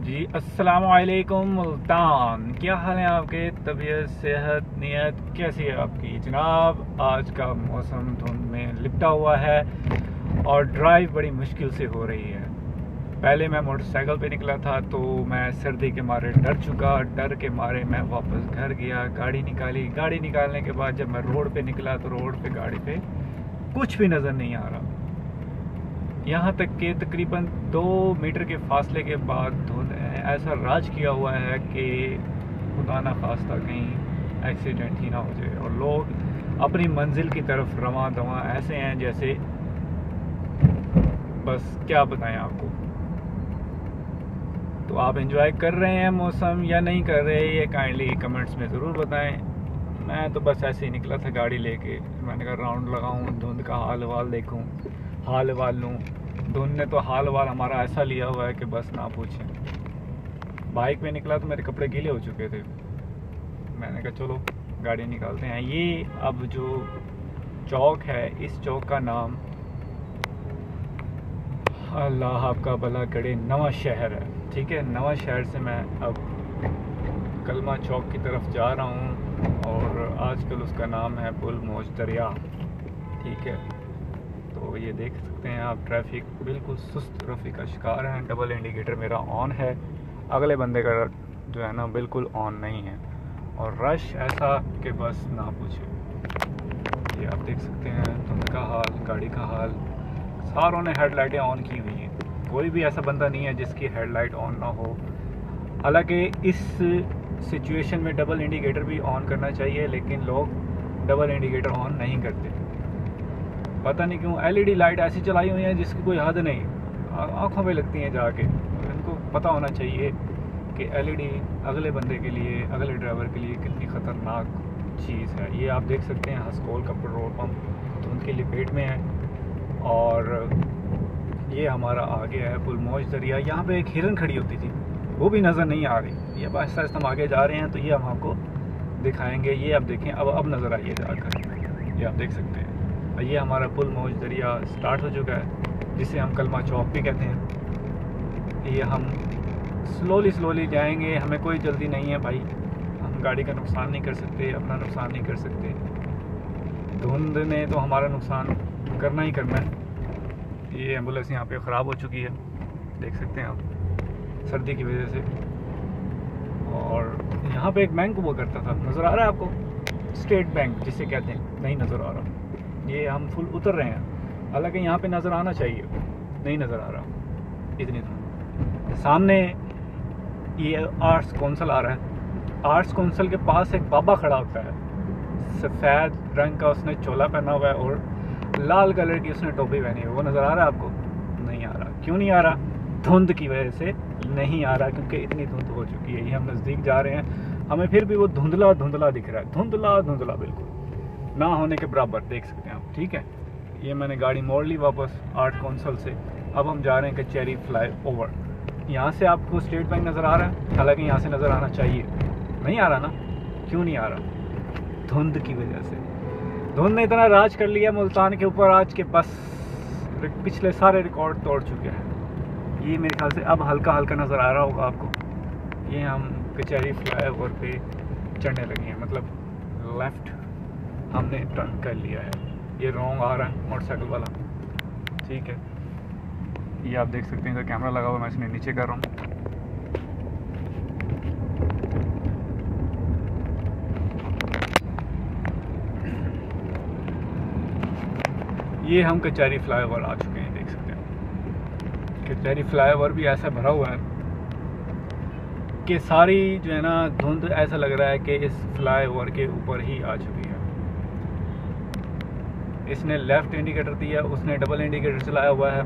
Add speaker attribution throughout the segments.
Speaker 1: जी अस्सलाम वालेकुम मुल्तान, क्या हाल है आपके? तबीयत, सेहत, नीयत कैसी है आपकी जनाब? आज का मौसम धुंध में लिपटा हुआ है और ड्राइव बड़ी मुश्किल से हो रही है। पहले मैं मोटरसाइकिल पे निकला था तो मैं सर्दी के मारे डर चुका। डर के मारे मैं वापस घर गया, गाड़ी निकाली। गाड़ी निकालने के बाद जब मैं रोड पे निकला तो रोड पे गाड़ी पे कुछ भी नज़र नहीं आ रहा। यहाँ तक कि तकरीबन 2 मीटर के फासले के बाद धुंध ऐसा राज किया हुआ है कि खुदा ना खास्ता कहीं एक्सीडेंट ही ना हो जाए और लोग अपनी मंजिल की तरफ रवां दवां ऐसे हैं जैसे बस क्या बताएं आपको। तो आप एंजॉय कर रहे हैं मौसम या नहीं कर रहे, ये काइंडली कमेंट्स में ज़रूर बताएं। मैं तो बस ऐसे ही निकला था गाड़ी लेके। मैंने कहा राउंड लगाऊं, धुंध का हाल वाल देखूं, हाल वाल लूँ। धुंध ने तो हाल वाल हमारा ऐसा लिया हुआ है कि बस ना पूछें। बाइक पे निकला तो मेरे कपड़े गीले हो चुके थे। मैंने कहा चलो गाड़ी निकालते हैं। ये अब जो चौक है, इस चौक का नाम अल्लाह आपका भला करे नवा शहर है। ठीक है, नवा शहर से मैं अब कलमा चौक की तरफ जा रहा हूँ और आजकल उसका नाम है पुल मौज दरिया। ठीक है, तो ये देख सकते हैं आप, ट्रैफिक बिल्कुल सुस्त रफ़ी का शिकार है। डबल इंडिकेटर मेरा ऑन है, अगले बंदे का जो है ना बिल्कुल ऑन नहीं है और रश ऐसा कि बस ना पूछे। ये आप देख सकते हैं धुंध का हाल, गाड़ी का हाल। सारों ने हेडलाइटें ऑन की हुई हैं, कोई भी ऐसा बंदा नहीं है जिसकी हेडलाइट ऑन ना हो। हालांकि इस सिचुएशन में डबल इंडिकेटर भी ऑन करना चाहिए, लेकिन लोग डबल इंडिकेटर ऑन नहीं करते। पता नहीं क्यों एलईडी लाइट ऐसी चलाई हुई है जिसकी कोई हद नहीं, आँखों पे लगती हैं जाके। इनको पता होना चाहिए कि एलईडी अगले बंदे के लिए, अगले ड्राइवर के लिए कितनी ख़तरनाक चीज़ है। ये आप देख सकते हैं हस्कोल का पेट्रोल पंप धुंध की लपेट में है और ये हमारा आ गया है पुल मौज दरिया। यहाँ पे एक हिरन खड़ी होती थी, वो भी नज़र नहीं आ रही। ये आहिस्ता आहिस्ता हम आगे जा रहे हैं तो ये हम आपको दिखाएँगे। ये आप देखें, अब नज़र आइए जाकर, ये आप देख सकते हैं। ये हमारा पुल मौज दरिया स्टार्ट हो चुका है, जिसे हम कलमा चौक भी कहते हैं। ये हम स्लोली जाएंगे, हमें कोई जल्दी नहीं है भाई। हम गाड़ी का नुकसान नहीं कर सकते, अपना नुकसान नहीं कर सकते। धुंध ने तो हमारा नुकसान करना ही करना है। ये एम्बुलेंस यहाँ पे ख़राब हो चुकी है, देख सकते हैं आप, सर्दी की वजह से। और यहाँ पे एक बैंक हुआ करता था, नज़र आ रहा है आपको? स्टेट बैंक जिसे कहते हैं, नहीं नज़र आ रहा। ये हम फुल उतर रहे हैं, हालांकि यहाँ पे नज़र आना चाहिए, नहीं नज़र आ रहा इतनी दूर। सामने ये आर्ट्स कौंसल आ रहा है। आर्ट्स कौंसल के पास एक बाबा खड़ा होता है, सफ़ेद रंग का उसने चोला पहना हुआ है और लाल कलर की उसने टोपी पहनी है। वो नज़र आ रहा है आपको? नहीं आ रहा। क्यों नहीं आ रहा? धुंध की वजह से नहीं आ रहा, क्योंकि इतनी धुंध हो चुकी है। ये हम नज़दीक जा रहे हैं, हमें फिर भी वो धुंधला दिख रहा है, धुंधला बिल्कुल ना होने के बराबर, देख सकते हैं आप। ठीक है, ये मैंने गाड़ी मोड़ ली वापस आर्ट कौंसल से। अब हम जा रहे हैं कचहरी फ्लाई ओवर। यहाँ से आपको स्टेट बैंक नज़र आ रहा है, हालांकि यहाँ से नज़र आना चाहिए, नहीं आ रहा ना। क्यों नहीं आ रहा? धुंध की वजह से। धुंध ने इतना राज कर लिया मुल्तान के ऊपर आज के बस पिछले सारे रिकॉर्ड तोड़ चुके हैं। ये मेरे ख्याल से अब हल्का नज़र आ रहा होगा आपको। ये हम कचहरी फ्लाई ओवर पे चढ़ने लगे हैं, मतलब लेफ़्ट हमने टर्न कर लिया है। ये रॉन्ग आ रहा है मोटरसाइकिल वाला। ठीक है, ये आप देख सकते हैं, इधर कैमरा लगा हुआ, मैं इसने नीचे कर रहा हूँ। ये हम कचहरी फ्लाईओवर आ चुके हैं, देख सकते हैं। कचहरी फ्लाईओवर भी ऐसा भरा हुआ है कि सारी जो है ना धुंध ऐसा लग रहा है कि इस फ्लाईओवर के ऊपर ही आ चुकी है। इसने लेफ़्ट इंडिकेटर दिया, उसने डबल इंडिकेटर चलाया हुआ है।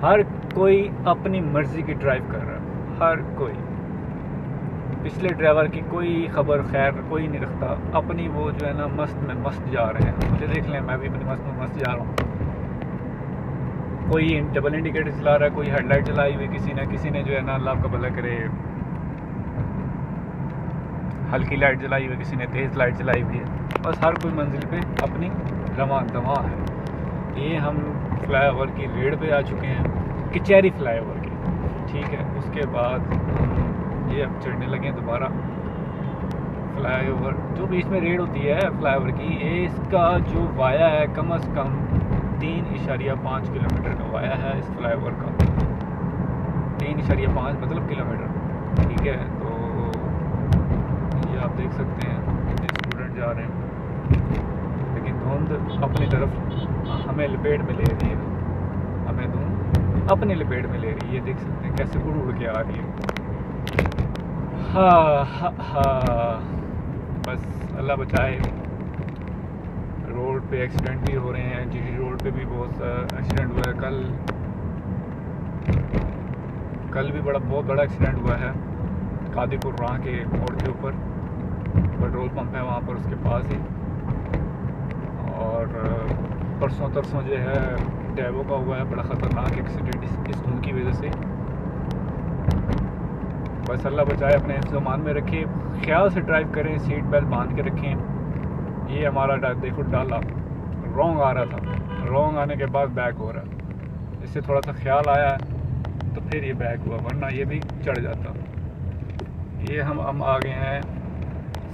Speaker 1: हर कोई अपनी मर्ज़ी की ड्राइव कर रहा है, हर कोई। पिछले ड्राइवर की कोई खबर खैर कोई नहीं रखता, अपनी वो जो है ना मस्त में मस्त जा रहे हैं। मुझे देख लें, मैं भी अपनी मस्त में मस्त जा रहा हूँ। कोई डबल इंडिकेटर चला रहा है, कोई हेडलाइट चलाई हुई किसी ने जो है ना अल्लाह का भला करे हल्की लाइट जलाई हुई, किसी ने तेज़ लाइट जलाई हुई है। बस हर कोई मंजिल पे अपनी रवां दवा है। ये हम फ्लाईओवर की रेड पे आ चुके हैं, कचहरी फ्लाईओवर के। ठीक है, उसके बाद ये अब चढ़ने लगे दोबारा फ्लाईओवर। जो बीच में रेड होती है फ्लाईओवर की, ये इसका जो वाया है कम से कम 3.5 किलोमीटर का वाया है इस फ्लाईओवर का। 3.5 मतलब किलोमीटर, ठीक है। तो ये आप देख सकते हैं स्टूडेंट जा रहे हैं, लेकिन धुंध अपनी तरफ हमें लपेट में ले रही है, हमें धुंध अपनी लपेट में ले रही है। ये देख सकते हैं कैसे उड़ उड़ के आ रही है। हाँ, बस अल्लाह बचाए। रोड पे एक्सीडेंट भी हो रहे हैं, जीटी रोड पे भी बहुत एक्सीडेंट हुआ है। कल भी बहुत बड़ा एक्सीडेंट हुआ है कादीपुर राह के मोड़ के ऊपर, पेट्रोल पंप है वहाँ पर उसके पास ही। और परसों तरसों जो है टैबो का हुआ है बड़ा ख़तरनाक एक्सीडेंट इस धुंध की वजह से। बस अल्लाह बचाए, अपने इंतजाम में रखें, ख्याल से ड्राइव करें, सीट बेल्ट बांध के रखें। ये हमारा देखो डाला रॉन्ग आ रहा था, रॉन्ग आने के बाद बैक हो रहा है, इससे थोड़ा सा ख्याल आया तो फिर ये बैक हुआ, वरना ये भी चढ़ जाता। ये हम आ गए हैं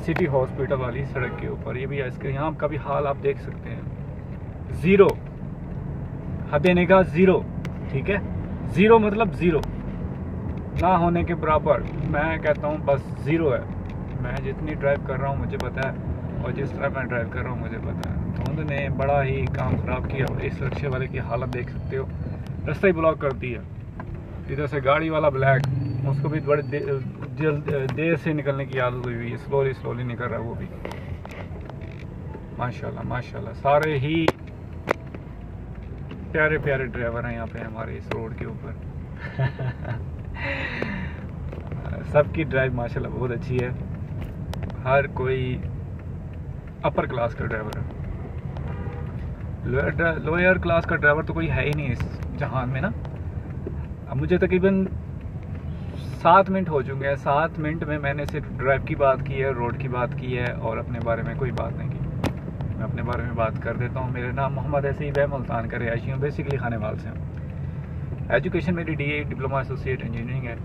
Speaker 1: सिटी हॉस्पिटल वाली सड़क के ऊपर। ये भी इसके यहाँ का भी हाल आप देख सकते हैं, ज़ीरो हद निगाह ज़ीरो, ठीक है। ज़ीरो मतलब ज़ीरो, ना होने के बराबर। मैं कहता हूँ बस ज़ीरो है। मैं जितनी ड्राइव कर रहा हूँ मुझे पता है, और जिस तरह मैं ड्राइव कर रहा हूँ मुझे पता है। धुंध ने बड़ा ही काम ख़राब किया। इस रिक्शे वाले की हालत देख सकते हो, रास्ता ही ब्लॉक कर दिया। इधर से गाड़ी वाला ब्लैक, उसको भी बड़े देर से निकलने की आदत हुई है, स्लोली निकल रहा है वो भी। माशाल्लाह सारे ही प्यारे ड्राइवर हैं यहाँ पे हमारे इस रोड के ऊपर। सबकी ड्राइव माशाल्लाह बहुत अच्छी है, हर कोई अपर क्लास का ड्राइवर है। लोअर क्लास का ड्राइवर तो कोई है ही नहीं इस जहान में ना। अब मुझे तकरीबन 7 मिनट हो चुके हैं। 7 मिनट में मैंने सिर्फ ड्राइव की बात की है, रोड की बात की है, और अपने बारे में कोई बात नहीं की। मैं अपने बारे में बात कर देता हूँ। मेरा नाम मोहम्मद हसीब है, मुल्तान का रिहायशी हूँ, बेसिकली खानेवाल से हूँ। एजुकेशन मेरी DA डिप्लोमा एसोसिएट इंजीनियरिंग है।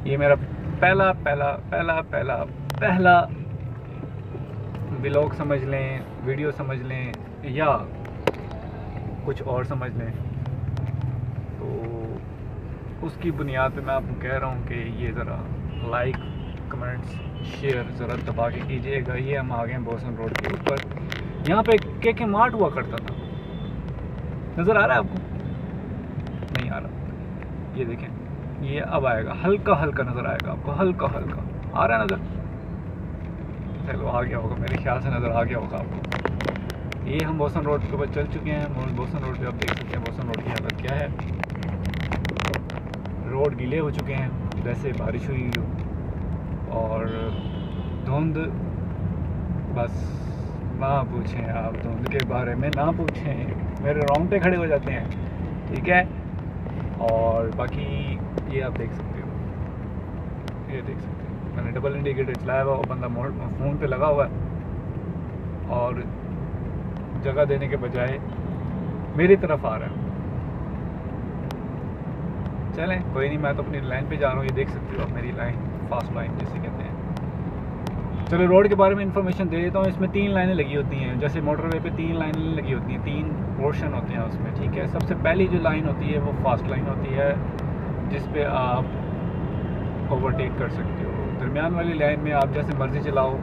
Speaker 1: ये मेरा पहला व्लॉग समझ लें, वीडियो समझ लें, या कुछ और समझ लें, तो उसकी बुनियाद पे मैं आपको कह रहा हूँ कि ये ज़रा लाइक कमेंट्स शेयर ज़रा दबा के कीजिएगा। ये हम आ गए हैं बोसन रोड के ऊपर। यहाँ पे के मार्ट हुआ करता था, नज़र आ रहा है आपको? नहीं आ रहा, ये देखें, ये अब आएगा, हल्का नज़र आएगा आपको, हल्का आ रहा है नज़र। चलो आ गया होगा, मेरे ख्याल से नज़र आ गया होगा आपको। ये हम बोसन रोड के ऊपर चल चुके हैं। बोसन रोड पे आप देख सकते हैं बोसन रोड की हालत क्या है। रोड गीले हो चुके हैं जैसे बारिश हुई हो, और धुंध, बस ना पूछें आप, धुंध के बारे में ना पूछें, मेरे रोंगटे खड़े हो जाते हैं, ठीक है। और बाकी ये आप देख सकते हो, ये देख सकते हो मैंने डबल इंडिकेटर चलाया हुआ, वो बंदा फ़ोन पे लगा हुआ है, और जगह देने के बजाय मेरी तरफ आ रहा है। चलें कोई नहीं, मैं तो अपनी लाइन पे जा रहा हूँ। ये देख सकते हो आप मेरी लाइन, फास्ट लाइन जिसे कहते हैं। चलो रोड के बारे में इंफॉर्मेशन दे देता हूँ। इसमें 3 लाइनें लगी होती हैं, जैसे मोटरवे पे 3 लाइनें लगी होती हैं, 3 पोर्शन होते हैं उसमें, ठीक है। सबसे पहली जो लाइन होती है वो फास्ट लाइन होती है, जिस पे आप ओवरटेक कर सकते हो। दरमियान वाली लाइन में आप जैसे मर्ज़ी चलाओ,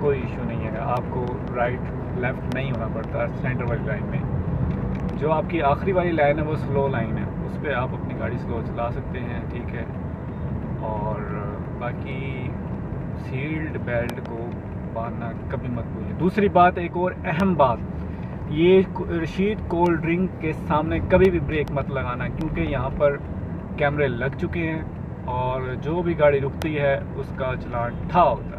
Speaker 1: कोई इशू नहीं है, आपको राइट लेफ़्ट नहीं होना पड़ता। सेंटर वाली लाइन में जो आपकी आखिरी वाली लाइन है वो स्लो लाइन है, उस पर आप अपनी गाड़ी स्लो चला सकते हैं, ठीक है। और बाकी सील्ड बेल्ट को बांधना कभी मत भूलिए। दूसरी बात, एक और अहम बात, ये रशीद कोल्ड ड्रिंक के सामने कभी भी ब्रेक मत लगाना, क्योंकि यहाँ पर कैमरे लग चुके हैं, और जो भी गाड़ी रुकती है उसका चलान ठा होता है।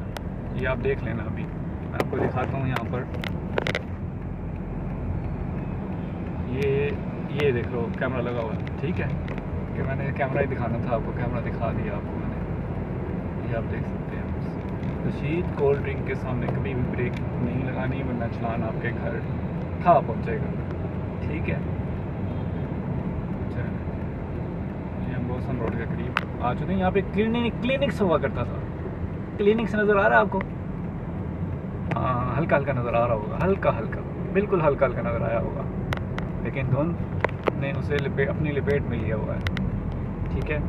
Speaker 1: ये आप देख लेना। अभी मैं आपको दिखाता हूँ यहाँ पर, ये देख लो कैमरा लगा हुआ है, ठीक है। कि मैंने कैमरा ही दिखाना था आपको, कैमरा दिखा दिया आपको मैंने। ये आप देख सकते हैं, रशीद कोल्ड ड्रिंक के सामने कभी भी ब्रेक नहीं लगानी, वरना चलान आपके घर ठा पहुँचेगा, ठीक है। रोशन रोड के करीब आ चुके हैं। यहाँ पे क्लिनिक्स हुआ करता था। क्लिनिक्स नज़र आ रहा है आपको? हाँ, हल्का हल्का नज़र आ रहा होगा, हल्का हल्का, बिल्कुल हल्का हल्का नज़र आया होगा, लेकिन धुंध ने उसे अपनी लपेट में लिया हुआ है। ठीक है,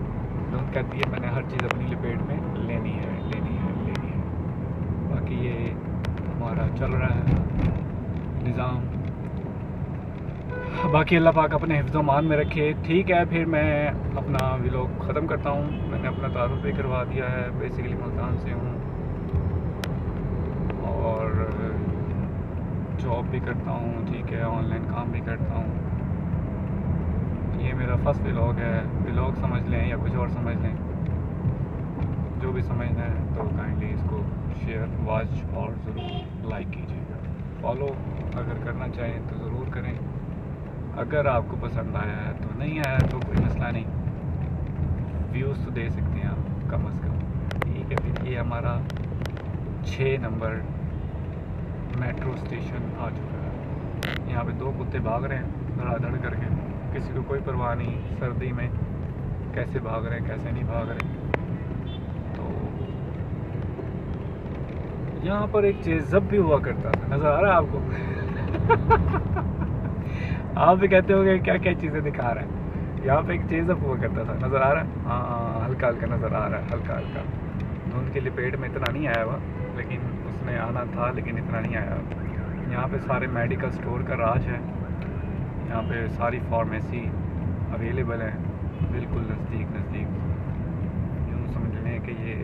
Speaker 1: धुंध कहती है मैंने हर चीज़ अपनी लपेट में लेनी है। बाकी ये हमारा चल रहा है निज़ाम। बाकी अल्लाह पाक अपने हिफ्ज़-ओ-मान में रखे। ठीक है, फिर मैं अपना व्लॉग ख़त्म करता हूँ। मैंने अपना तारुफ भी करवा दिया है। बेसिकली मुल्तान से हूँ और जॉब भी करता हूँ। ठीक है, ऑनलाइन काम भी करता हूँ। ये मेरा फर्स्ट व्लॉग है। व्लॉग समझ लें या कुछ और समझ लें, जो भी समझना है तो काइंडली इसको शेयर, वॉच और ज़रूर लाइक कीजिएगा। फॉलो अगर करना चाहें तो ज़रूर करें। अगर आपको पसंद आया है तो, नहीं आया तो कोई मसला नहीं, व्यूज़ तो दे सकते हैं आप कम अज़ कम। ठीक है, फिर ये हमारा 6 नंबर मेट्रो स्टेशन आ चुका है। यहाँ पे 2 कुत्ते भाग रहे हैं धड़ाधड़ करके, किसी को कोई परवाह नहीं सर्दी में कैसे भाग रहे हैं कैसे नहीं भाग रहे। तो यहाँ पर एक चीज़ जब भी हुआ करता था, नज़र आ रहा है आपको? आप भी कहते होंगे क्या क्या चीज़ें दिखा रहा है। यहाँ पे एक चीज़ अब हुआ करता था, नज़र आ रहा है? हाँ, हल्का हल्का नज़र आ रहा है, हल्का हल्का। धुंध की लपेट में इतना नहीं आया हुआ, लेकिन उसने आना था, लेकिन इतना नहीं आया। यहाँ पे सारे मेडिकल स्टोर का राज है। यहाँ पे सारी फार्मेसी अवेलेबल है, बिल्कुल नज़दीक। यूँ समझ लें कि ये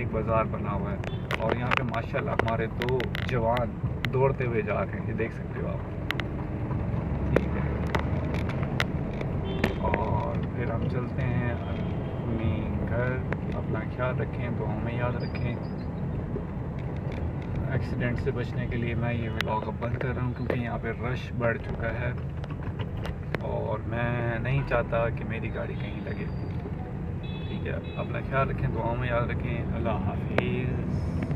Speaker 1: एक बाज़ार बना हुआ है। और यहाँ पे माशाल्लाह हमारे 2 जवान दौड़ते हुए जा रहे हैं, ये देख सकते हो आप। ठीक है, और फिर हम चलते हैं अपने घर। अपना ख्याल रखें, तो हमें याद रखें। एक्सीडेंट से बचने के लिए मैं ये व्लॉग अब बंद कर रहा हूँ, क्योंकि यहाँ पे रश बढ़ चुका है और मैं नहीं चाहता कि मेरी गाड़ी कहीं लगे। ठीक है, अपना ख्याल रखें, दुआओं में याद रखें। अल्लाह हाफिज़।